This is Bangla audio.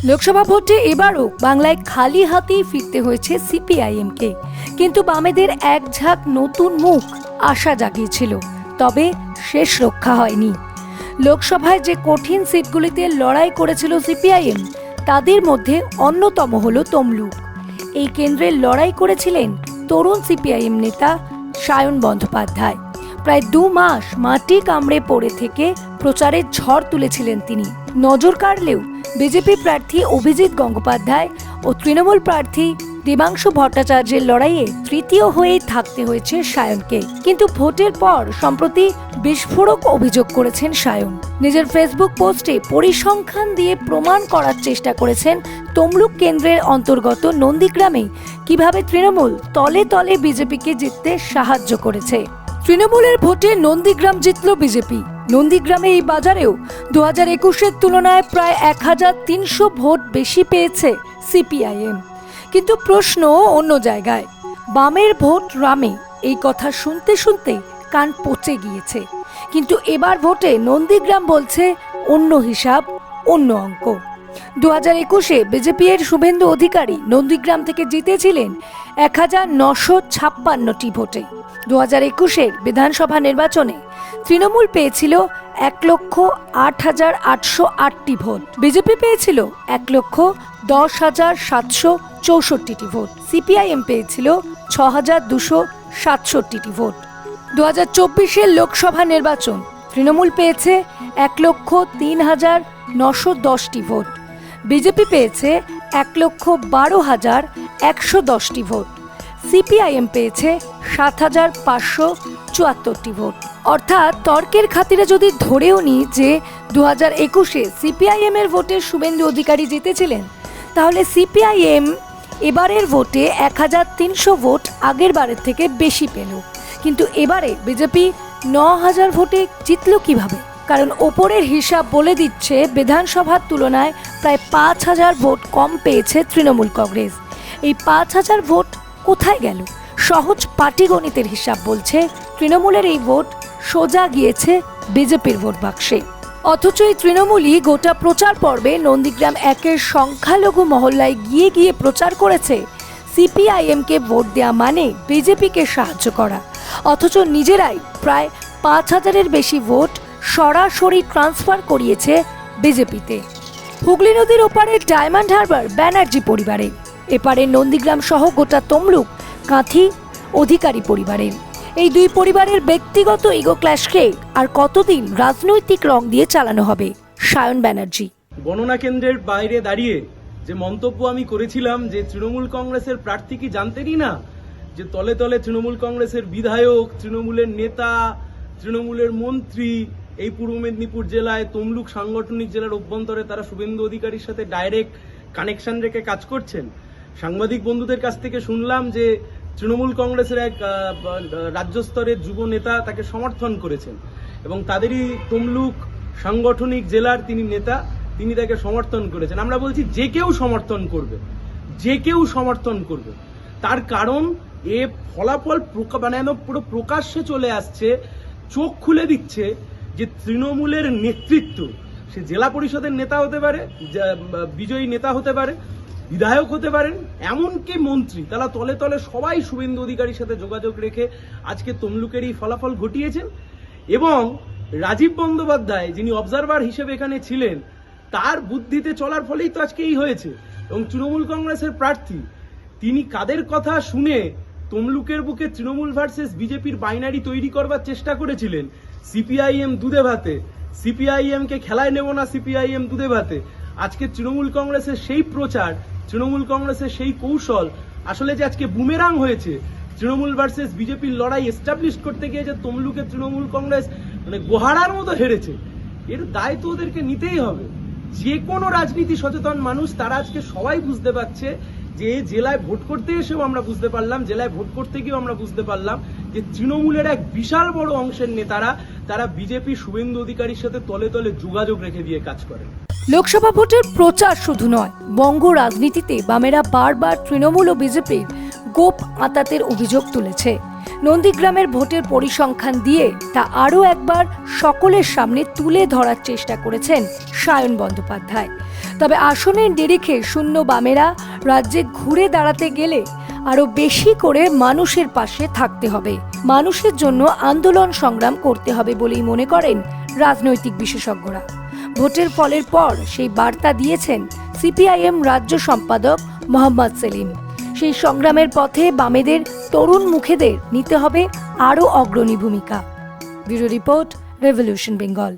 লোকসভা ভোটে এবারও বাংলায় খালি হাতেই ফিরতে হয়েছে সিপিআইএমকে, কিন্তু বামেদের এক ঝাঁক নতুন মুখ আশা জাগিয়েছিল, তবে শেষ রক্ষা হয়নি। লোকসভায় যে কঠিন সিটগুলিতে লড়াই করেছিল সিপিআইএম, তাদের মধ্যে অন্যতম হল তমলুক। এই কেন্দ্রে লড়াই করেছিলেন তরুণ সিপিআইএম নেতা সায়ন বন্দ্যোপাধ্যায়। প্রায় 2 মাস মাটি কামড়ে পড়ে থেকে প্রচারের ঝড় তুলেছিলেন তিনি। নজর কাড়লেও বিজেপি প্রার্থী অভিজিৎ গঙ্গোপাধ্যায় ও তৃণমূল প্রার্থী দেবাংশু ভট্টাচার্যের লড়াইয়ে তৃতীয় হয়েই থাকতে হয়েছে সায়নকে। কিন্তু ভোটের পর সম্প্রতি বিস্ফোরক অভিযোগ করেছেন সায়ন। নিজের ফেসবুক পোস্টে পরিসংখ্যান দিয়ে প্রমাণ করার চেষ্টা করেছেন তমলুক কেন্দ্রের অন্তর্গত নন্দীগ্রামে কিভাবে তৃণমূল তলে তলে বিজেপিকে জিততে সাহায্য করেছে। তৃণমূলের ভোটে নন্দীগ্রাম জিতল বিজেপি। নন্দীগ্রামে এই বাজারেও 2021-এর তুলনায় প্রায় 1300 ভোট বেশি পেয়েছে সিপিআইএম। কিন্তু প্রশ্ন অন্য জায়গায়। বামের ভোট রামে, এই কথা শুনতে শুনতে কান পচে গিয়েছে। কিন্তু এবার ভোটে নন্দীগ্রাম বলছে অন্য হিসাব, অন্য অঙ্ক। 2021-এ বিজেপি এর শুভেন্দু অধিকারী নন্দীগ্রাম থেকে জিতেছিলেন 1956টি ভোটে। 2021-এর বিধানসভা নির্বাচনে তৃণমূল পেয়েছিল 1,08,808টি ভোট, বিজেপি পেয়েছিল 1,10,764টি ভোট, সিপিআইএম পেয়েছিল 6,267টি ভোট। 2024-এর লোকসভা নির্বাচন তৃণমূল পেয়েছে 1,03,910টি ভোট, বিজেপি পেয়েছে 1,12,110টি ভোট, সিপিআইএম পেয়েছে 7,574টি ভোট। অর্থাৎ তর্কের খাতিরে যদি ধরেও নিই যে 2021-এ সিপিআইএম এর ভোটে শুভেন্দু অধিকারী জিতেছিলেন, তাহলে সিপিআইএম এবারের ভোটে 1,300 ভোট আগের বারের থেকে বেশি পেল। কিন্তু এবারে বিজেপি 9,000 ভোটে জিতল কিভাবে? কারণ ওপরের হিসাব বলে দিচ্ছে বিধানসভার তুলনায় প্রায় 5,000 ভোট কম পেয়েছে তৃণমূল কংগ্রেস। এই 5,000 ভোট কোথায় গেল? সহজ পাটিগণিতের হিসাব বলছে তৃণমূলের এই ভোট সোজা গিয়েছে বিজেপির ভোট বাক্সে। অথচ এই তৃণমূলই গোটা প্রচার পর্বে নন্দীগ্রাম 1-এর সংখ্যালঘু মহল্লায় গিয়ে গিয়ে প্রচার করেছে সিপিআইএমকে ভোট দেওয়া মানে বিজেপিকে সাহায্য করা। অথচ নিজেরাই প্রায় 5,000-এর বেশি ভোট সরাসরি ট্রান্সফার করিয়েছে বিজেপিতে। হুগলি নদীর ওপারে ডায়মন্ড হারবার ব্যানার্জি পরিবারে, এপারে নন্দীগ্রাম সহ গোটা তমলুক কাঁথি অধিকারী পরিবারের। এই দুই পরিবারের ব্যক্তিগত ইগো ক্ল্যাশকে আর কতদিন রাজনৈতিক রং দিয়ে চালানো হবে? সায়ন ব্যানার্জি। গণনা কেন্দ্রের বাইরে দাঁড়িয়ে যে মন্তব্য আমি করেছিলাম যে তৃণমূল কংগ্রেসের প্রার্থী কি জানতেনই না যে তলে তলে তৃণমূল কংগ্রেসের বিধায়ক, তৃণমূলের নেতা, তৃণমূলের মন্ত্রী এই পূর্ব মেদিনীপুর জেলায় তমলুক সাংগঠনিক জেলার অভ্যন্তরে তারা শুভেন্দু অধিকারীর সাথে ডাইরেক্ট কানেকশন রেখে কাজ করছেন। সাংবাদিক বন্ধুদের কাছ থেকে শুনলাম যে তৃণমূল কংগ্রেসের এক রাজ্য স্তরের যুব নেতা তাকে সমর্থন করেছেন এবং তাদেরই তমলুক সাংগঠনিক জেলার তিনি নেতা, তিনি তাকে সমর্থন করেছেন। আমরা বলছি যে কেউ সমর্থন করবে, যে কেউ সমর্থন করবে। তার কারণ এ ফলাফল পুরো প্রকাশ্যে চলে আসছে, চোখ খুলে দিচ্ছে যে তৃণমূলের নেতৃত্ব, সে জেলা পরিষদের নেতা হতে পারে, বিজয়ী নেতা হতে পারে, বিধায়ক হতে পারেন, এমনকি মন্ত্রী, তারা তলে তলে সবাই শুভেন্দু অধিকারীর সাথে যোগাযোগ রেখে আজকে তমলুকের এই ফলাফল ঘটিয়েছেন। এবং রাজীব বন্দ্যোপাধ্যায় যিনি অবজারভার হিসেবে এখানে ছিলেন, তার বুদ্ধিতে চলার ফলেই তো আজকে এই হয়েছে। এবং তৃণমূল কংগ্রেসের প্রার্থী তিনি কাদের কথা শুনে তমলুকের বুকে তৃণমূল ভার্সেস বিজেপির বাইনারি তৈরি করবার চেষ্টা করেছিলেন, সিপিআইএম দুধে ভাতে, সিপিআইএম কে খেলায় নেব না, সিপিআইএম দুধে ভাতে। আজকে তৃণমূল কংগ্রেসের সেই প্রচার, তৃণমূল কংগ্রেসের সেই কৌশল আসলে যে আজকে বুমেরাং হয়েছে। তৃণমূল ভার্সেস বিজেপির লড়াই এস্টাবলিশ করতে গিয়ে যে তমলুকে তৃণমূল কংগ্রেস মানে গোহারার মতো হেরেছে, এর দায় তো ওদেরকে নিতেই হবে। যে কোনো রাজনীতি সচেতন মানুষ তারা আজকে সবাই বুঝতে পারছে যে জেলায় ভোট করতে এসেও আমরা বুঝতে পারলাম, জেলায় ভোট করতে গিয়েও আমরা বুঝতে পারলাম যে তৃণমূলের এক বিশাল বড় অংশের নেতারা তারা বিজেপি শুভেন্দু অধিকারীর সাথে তলে তলে যোগাযোগ রেখে দিয়ে কাজ করে। লোকসভা ভোটের প্রচার শুধু নয়, বঙ্গ রাজনীতিতে বামেরা বারবার তৃণমূল ও বিজেপির গোপ আঁতাতের অভিযোগ তুলেছে। নন্দীগ্রামের ভোটের পরিসংখ্যান দিয়ে তা আরও একবার সকলের সামনে তুলে ধরার চেষ্টা করেছেন সায়ন বন্দ্যোপাধ্যায়। তবে আসনের নিরিখে শূন্য বামেরা রাজ্যে ঘুরে দাঁড়াতে গেলে আরো বেশি করে মানুষের পাশে থাকতে হবে, মানুষের জন্য আন্দোলন সংগ্রাম করতে হবে বলেই মনে করেন রাজনৈতিক বিশেষজ্ঞরা। ভোটের ফলের পর সেই বার্তা দিয়েছেন সিপিআইএম রাজ্য সম্পাদক মোহাম্মদ সেলিম। সেই সংগ্রামের পথে বামেদের তরুণ মুখেদের নিতে হবে আরও অগ্রণী ভূমিকা। Bureau report, revolution Bengal.